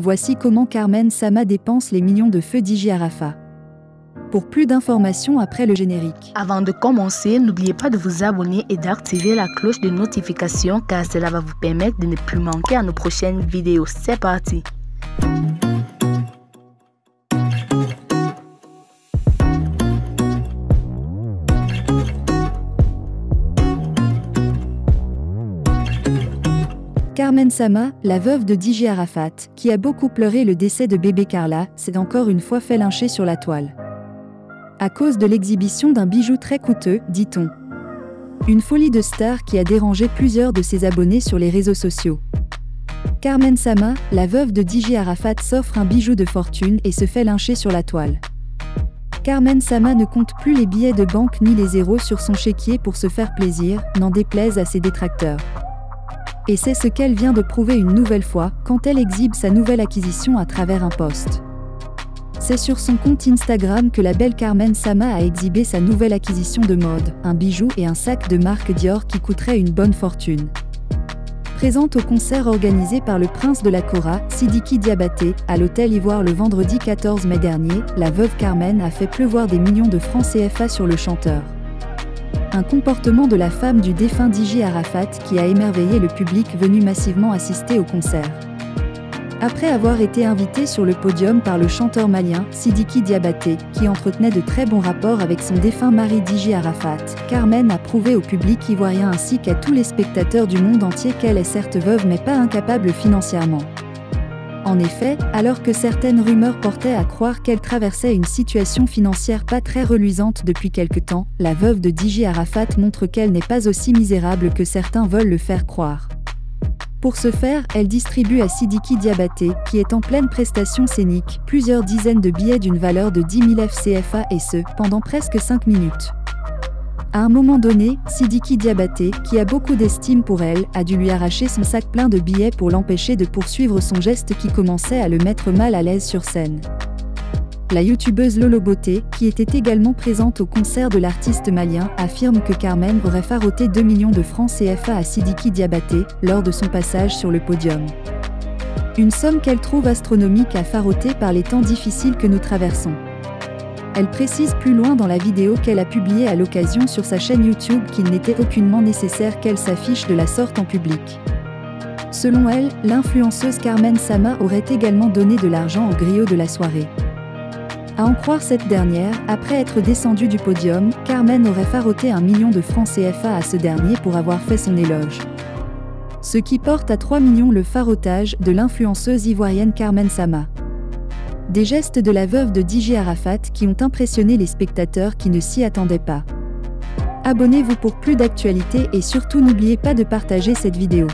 voici comment Carmen Sama dépense les millions de feux DJ Arafat. Pour plus d'informations après le générique. Avant de commencer, n'oubliez pas de vous abonner et d'activer la cloche de notification car cela va vous permettre de ne plus manquer à nos prochaines vidéos. C'est parti! Carmen Sama, la veuve de DJ Arafat, qui a beaucoup pleuré le décès de bébé Carla, s'est encore une fois fait lyncher sur la toile. À cause de l'exhibition d'un bijou très coûteux, dit-on. Une folie de star qui a dérangé plusieurs de ses abonnés sur les réseaux sociaux. Carmen Sama, la veuve de DJ Arafat, s'offre un bijou de fortune et se fait lyncher sur la toile. Carmen Sama ne compte plus les billets de banque ni les zéros sur son chéquier pour se faire plaisir, n'en déplaise à ses détracteurs. Et c'est ce qu'elle vient de prouver une nouvelle fois, quand elle exhibe sa nouvelle acquisition à travers un post. C'est sur son compte Instagram que la belle Carmen Sama a exhibé sa nouvelle acquisition de mode, un bijou et un sac de marque Dior qui coûterait une bonne fortune. Présente au concert organisé par le prince de la Kora, Sidiki Diabaté, à l'hôtel Ivoire le vendredi 14 mai dernier, la veuve Carmen a fait pleuvoir des millions de francs CFA sur le chanteur. Un comportement de la femme du défunt DJ Arafat qui a émerveillé le public venu massivement assister au concert. Après avoir été invitée sur le podium par le chanteur malien, Sidiki Diabaté, qui entretenait de très bons rapports avec son défunt mari DJ Arafat, Carmen a prouvé au public ivoirien ainsi qu'à tous les spectateurs du monde entier qu'elle est certes veuve mais pas incapable financièrement. En effet, alors que certaines rumeurs portaient à croire qu'elle traversait une situation financière pas très reluisante depuis quelque temps, la veuve de DJ Arafat montre qu'elle n'est pas aussi misérable que certains veulent le faire croire. Pour ce faire, elle distribue à Sidiki Diabaté, qui est en pleine prestation scénique, plusieurs dizaines de billets d'une valeur de 10 000 CFA et ce, pendant presque 5 minutes. À un moment donné, Sidiki Diabaté, qui a beaucoup d'estime pour elle, a dû lui arracher son sac plein de billets pour l'empêcher de poursuivre son geste qui commençait à le mettre mal à l'aise sur scène. La youtubeuse Lolo Beauté, qui était également présente au concert de l'artiste malien, affirme que Carmen aurait faroté 2 millions de francs CFA à Sidiki Diabaté, lors de son passage sur le podium. Une somme qu'elle trouve astronomique à faroter par les temps difficiles que nous traversons. Elle précise plus loin dans la vidéo qu'elle a publiée à l'occasion sur sa chaîne YouTube qu'il n'était aucunement nécessaire qu'elle s'affiche de la sorte en public. Selon elle, l'influenceuse Carmen Sama aurait également donné de l'argent au griot de la soirée. À en croire cette dernière, après être descendue du podium, Carmen aurait faroté 1 million de francs CFA à ce dernier pour avoir fait son éloge. Ce qui porte à 3 millions le farotage de l'influenceuse ivoirienne Carmen Sama. Des gestes de la veuve de DJ Arafat qui ont impressionné les spectateurs qui ne s'y attendaient pas. Abonnez-vous pour plus d'actualités et surtout n'oubliez pas de partager cette vidéo.